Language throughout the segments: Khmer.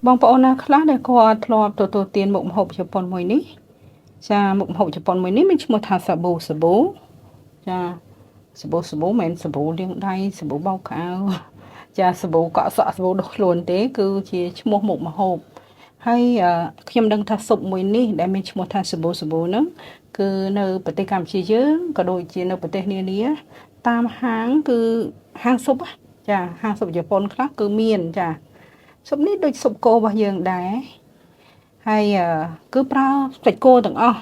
បងប្អូនណាខ្លះដែលគាត់ធ្លាប់ទទួលទានមុខម្ហូបជប៉ុនមួយនេះចាមុខម្ហូបជប៉ុនមួយនេះមានឈ្មោះថាសាប៊ូចាសាប៊ូមិនមែនសាប៊ូលាងដៃសាប៊ូបោកខោចាសាប៊ូកក់សក់សាប៊ូដុសខ្លួនទេគឺជាឈ្មោះមុខម្ហូបហើយខ្ញុំដឹងថាស៊ុបមួយនេះដែលមានឈ្មោះថាសាប៊ូហ្នឹងគឺនៅប្រទេសកម្ពុជាយើងក៏ដូចជានៅប្រទេសនានាតាមហាងគឺហាងស៊ុបចាហាងស៊ុបជប៉ុនខ្លះគឺមានចាស៊ុបនេះដូចស៊ុបគោរបស់យើងដែរហើយគឺប្រើសាច់គោទាំងអស់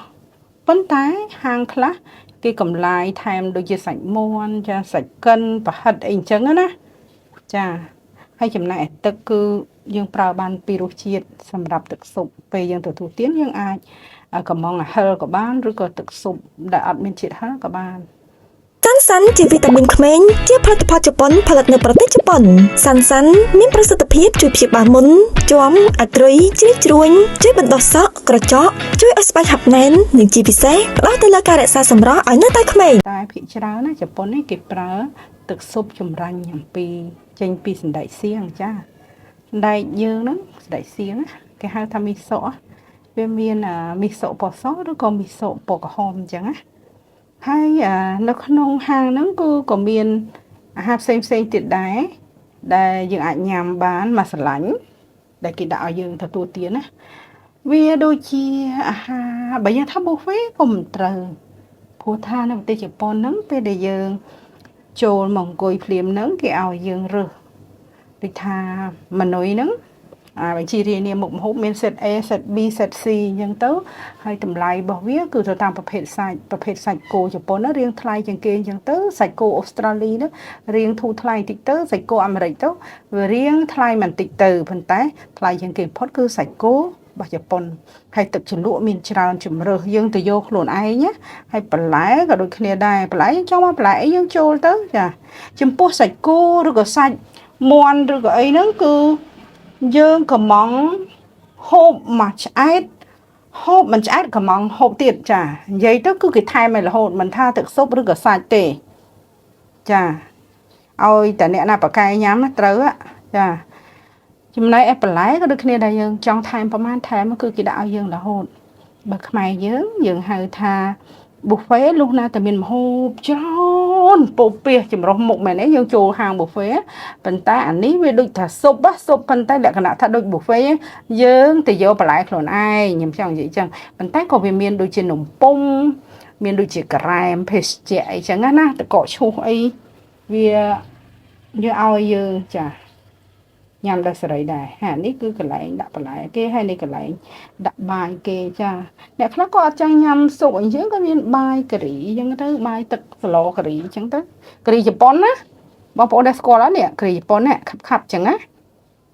ប៉ុន្តែហាងខ្លះគេកំឡាយថែមដូចជាសាច់មាន់ចាសាច់កិនប្រហិតអីអញ្ចឹងណាចាហើយចំណែកទឹកគឺយើងប្រើបានពីរសជាតិសម្រាប់ទឹកស៊ុបពេលយើងទទួលទានយើងអាចកំងហឹរក៏បានឬក៏ទឹកស៊ុបដែលអត់មានជាតិហឹរក៏បានសាន់សាន់ជាវីតាមីនក្មេងជាផលិតផលជប៉ុនផលិតនៅប្រទេសជប៉ុនសាន់សាន់មានប្រសិទ្ធភាពជួយព្យាបាលមុនជាំអត្រុយជ្រីជ្រួញជួយបណ្ដុះសក់ក្រចកជួយឲ្យស្បែកហាប់ណែននិងជាពិសេសផ្ដោតទៅលើការរក្សាសម្រស់ឲ្យនៅតែក្មេងតែភាគច្រើនណាជប៉ុននេះគេប្រើទឹកស៊ុបចម្រាញ់អំពីចេញពីសណ្តែកសៀងចាសណ្តែកយើងហ្នឹងសណ្តែកសៀងគេហៅថាមីសូវាមានមីសូពណ៌សឬក៏មីសូពណ៌ក្រហមអញ្ចឹងណាហើយនៅក្នុងហាងហ្នឹងគឺក៏មានអាហារផ្សេងទៀតដែរដែលយើងអាចញ៉ាំបានមកស្រឡាញ់ដែលគេដាក់ឲ្យយើងទទួលទានណាវាដូចជាអាហារបើយើងថា buffet ក៏មិនត្រូវព្រោះថានៅប្រទេសជប៉ុនហ្នឹងពេលដែលយើងចូលមកអង្គុយភ្លាមហ្នឹងគេឲ្យយើងរើសដូចថាម៉ឺនុយហ្នឹងបញ្ជីរាយនាមមុខម្ហូបមាន set A set B set C អញ្ចឹងទៅហើយតម្លៃរបស់វាគឺទៅតាមប្រភេទសាច់គោជប៉ុនណារៀងថ្លៃជាងគេអញ្ចឹងទៅសាច់គោអូស្ត្រាលីណារៀងធូរថ្លៃតិចទៅសាច់គោអាមេរិកទៅវារៀងថ្លៃមិនតិចទៅប៉ុន្តែថ្លៃជាងគេបំផុតគឺសាច់គោរបស់ជប៉ុនហើយទឹកជ្រលក់មានច្រើនជម្រើសយើងទៅយកខ្លួនឯងណាហើយបន្លែក៏ដូចគ្នាដែរបន្លែយើងចង់មកបន្លែអីយើងចូលទៅចាចំពោះសាច់គោឬក៏សាច់មាន់ឬក៏អីហ្នឹងគឺយើងកំងហូបមកឆ្អែតហូបមិនឆ្អែតកំងហូបទៀតចានិយាយទៅគឺគេថែមឲ្យរហូតមិនថាទឹកស៊ុបឬក៏សាច់ទេចាឲ្យតែអ្នកណាប្រកែញ៉ាំត្រូវចាចំណែកឯបន្លែក៏ដូចគ្នាដែរយើងចង់ថែមប្រមាណថែមគឺគេដាក់ឲ្យយើងរហូតបើខ្មែរយើងហៅថា buffet លុះណាតែមានម្ហូបច្រើនពោពាសចម្រុះមុខមែនទេយើងចូលហាង buffet ប៉ុន្តែអានេះវាដូចថាស៊ុបប៉ុន្តែលក្ខណៈថាដូច buffet យើងទៅយកបន្លែខ្លួនឯងខ្ញុំចង់និយាយចឹងប៉ុន្តែក៏វាមានដូចជានំពុម្ពមានដូចជាការ៉ែមភេសជ្ជៈអីចឹងណាតកកឈូសអីវាយកឲ្យយើងចាញ៉ាំដល់សេរីដែរហានេះគឺកន្លែងដាក់បន្លែគេហើយនេះកន្លែងដាក់បាយគេចាអ្នកខ្លះក៏អត់ចង់ញ៉ាំស៊ុបអញ្ចឹងក៏មានបាយការីអញ្ចឹងទៅបាយទឹកស្លការីអញ្ចឹងទៅការីជប៉ុនណាបងប្អូនដែលស្គាល់ហើយនេះការីជប៉ុនណាខាប់អញ្ចឹងណា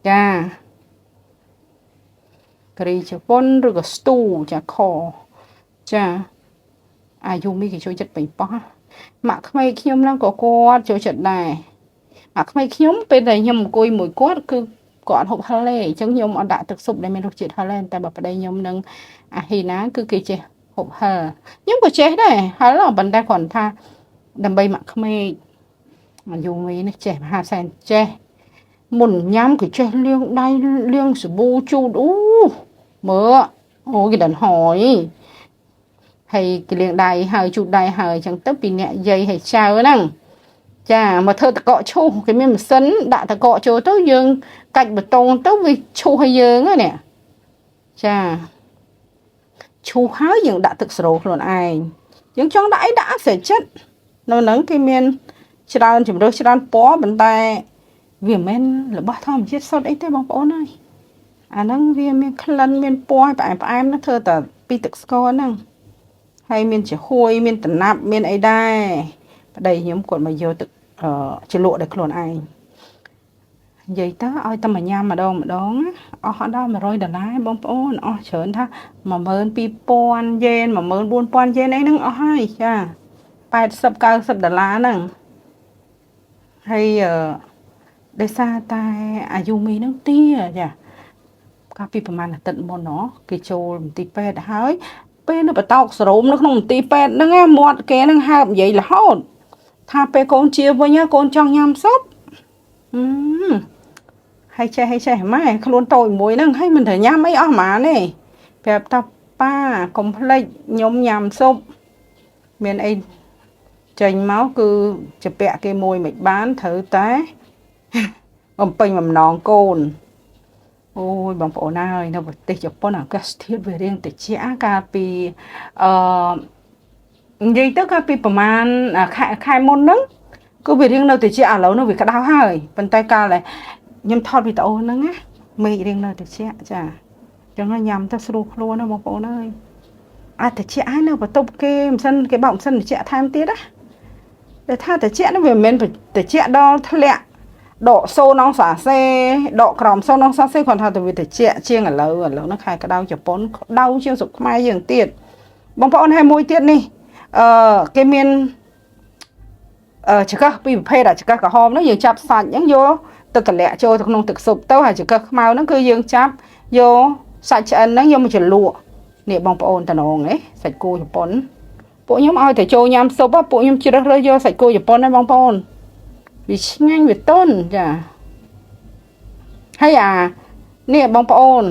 ចាការីជប៉ុនឬក៏ស្ទូចាខចាអាយុមីគេចូលចិត្តពេញប៉ោះម៉ាក់ក្មេងខ្ញុំហ្នឹងក៏គាត់ចូលចិត្តដែរអាក្មេងខ្ញុំពេលដែលខ្ញុំអង្គុយមួយគាត់គឺគាត់ហូបហឹរទេអញ្ចឹងខ្ញុំអត់ដាក់ទឹកស៊ុបដែលមានរសជាតិហឹរទេតែបើប្តីខ្ញុំនឹងអាហ៊ីណាគឺគេចេះហូបហឹរខ្ញុំក៏ចេះដែរហឹរប៉ុន្តែគ្រាន់ថាដើម្បីម៉ាក់ក្មេងអាយុមីនេះចេះមហាសែនចេះមុនញ៉ាំគឺចេះលាងដៃលាងសាប៊ូជូតមើលអូគេដល់ហើយហើយគេលាងដៃហើយជូតដៃហើយអញ្ចឹងទៅពីអ្នកយាយហើយចៅហ្នឹងចាមកធ្វើតកកឈូសគេមានម៉ាស៊ីនដាក់តកកចូលទៅយើងកាច់បេតុងទៅវាឈូសឲ្យយើងហ្នឹងចាឈូសហើយយើងដាក់ទឹកស្រូខ្លួនឯងយើងចង់ដាក់អីដាក់ស្រីចិត្តនៅហ្នឹងគេមានច្រើនជម្រើសច្រើនពណ៌ប៉ុន្តែវាមិនមែនរបស់ធម្មជាតិសុទ្ធអីទេបងប្អូនអើយអាហ្នឹងវាមានក្លិនមានពណ៌ផ្អែមណាធ្វើតែពីទឹកស្ករហ្នឹងហើយមានជាហួយមានតំណាប់មានអីដែរប្តីខ្ញុំគាត់មកយកទឹកជ្រលក់ដោយខ្លួនឯងនិយាយទៅឲ្យតែមកញ៉ាំម្ដងអស់ដល់$100បងប្អូនអស់ច្រើនថា12000យេន14000យេនអីហ្នឹងអស់ហើយចា$80-90ហ្នឹងហើយដោយសារតែអាយុមីហ្នឹងទាចាកាលពីប្រហែលអាទិត្យមុនគេចូលមន្ទីរពេទ្យហើយពេលនៅបតោកសរោមនៅក្នុងមន្ទីរពេទ្យហ្នឹងមាត់គេហ្នឹងហើបនិយាយរហូតថាពេលកូនជាវិញកូនចង់ញ៉ាំស៊ុបហ hay che mai luôn tội muối nâng hay mình thử nhám mấy ở mà này phép ta pa complex nhóm nhằm sụp miền ấy chành máu cứ chụp bẹ cái môi mịch bán thử té bầm pin bầm nón cồn ôi bằng bộ này nó vật chụp con nào cái thiết về riêng để chĩa cà pi gì tức cà piประมาณkhai môn nấng cứ về riêng đâu để chĩa lâu nó vì cái đau hơi bàn tay ca lại nhâm thọt vì tao nấng á mì riêng đâu để chĩa chả chẳng là nhầm ta sưu luôn nó bằng bộ này để chĩa ai nào và tục cái bọng sân để chĩa tham tiết á để tha để chĩa nó về mình phải để chĩa đo thật lẹ độ sâu nóng xả xe độ còng sâu nóng xả xe còn thà từ vì để chĩa chiêng ở lâu nó khai cái đau chụp bốn đau chiêng sụp mai dường tiệt bằng bộ này môi tiết đi cái miền chỉ có bị phê đã chỉ có cả hôm nó dường chắp sạch những vô từ cả lẹ trôi từ nông thực sụp tao hay chỉ có màu nó cứ dường chắp vô sạch chân nó vô một chuyện lụa nè bằng bộ tao nong ấy sạch cô chụp bốn bộ nhóm ai thể trôi nhám sụp á bộ nhóm chưa rơi vô sạch cô chụp bốn này bằng bộ vì nhanh việc tôn chả hay nè bằng bộ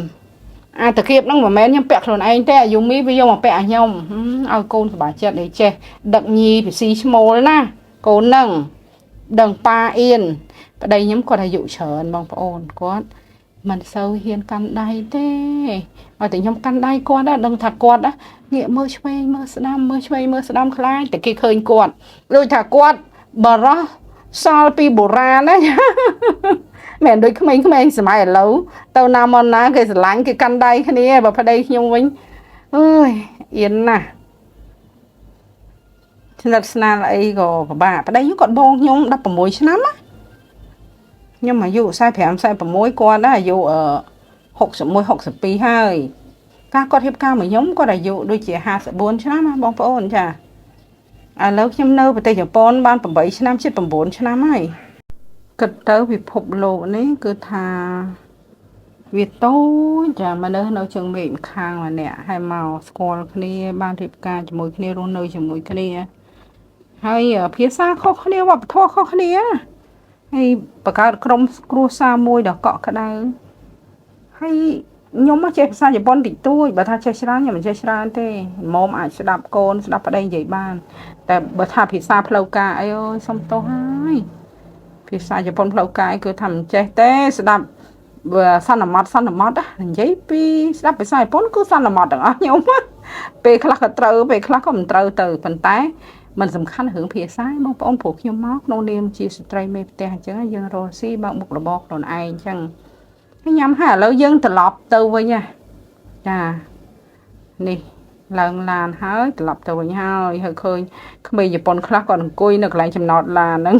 thực hiện nó mà men nhưng bẹt rồi anh thế dùng mi bây giờ mà bẹt nhau ao côn của bà chết đấy chê đặng nhi phải xí mồ đấy na côn nâng đằng pa yên ở đây nhóm còn hay dụ chờ anh bằng ôn có mình sâu hiền căn đai thế mà tự nhóm căn đai con đó đừng thật quạt đó nghĩa mơ sâm khai để kia khơi quạt rồi thả quạt bờ đó sao pi bồ ra đấy mẹ đôi không mấy sớm mai lâu tao nam on ná cái lạnh cái căn đai cái này và phải đây nhung vinh ơi yên nè thật là ấy của bà ở đây những con bông nhung đắp vào môi lắm á nhưng mà dụ sai phải sai vào môi con đó dụ ở học sập pi hai các con hiệp cao mà nhóm có đại dụ đôi chị 24 năm bông phải ổn chả lâu nhâm nâu và tây Japan ban 7 năm chết 4 năm ấy cực tới việc phục lộ này cứ thà việc tối chả mà nơi nấu trường mềm khang mà nè hai màu score kia ban hiệp ca cho mỗi kia luôn nơi cho mỗi kia hay ở phía xa khó khăn nhiều bọc thua khó khăn nhiều hay bà cả trong cua xa môi đó cọ cả đây hay nhóm mà chơi xa Japan thì tôi bà tha chơi xa nhà mình chơi xa thế mồm ai sẽ đạp côn sẽ đạp ở đây vậy banแต่bà tha phía xa lâu cả ai ơi xong tôi hai phía xa Japan lâu cả cứ thầm chơi té sẽ đạp vừa san là mót á giấy pi đạp phía xa Japan cứ san là mót đó nhóm á về khắc không trâu từ phần tái mìnhสำคัญhướng phíaซ้ายมองป้อนผูกยมมอกโนเนียมจีสไตรเมเตจังยังโรซี่บางบุกระบอกโดนไอจังให้ย้ำหาแล้วยังตลอดตัวไว้เนี่ยจ้านี่ลางลานหายตลอดตัวไว้เนี่ยเคยมีญี่ปุ่นคลาก่อนกุยนึกไรจำนอดลานนึง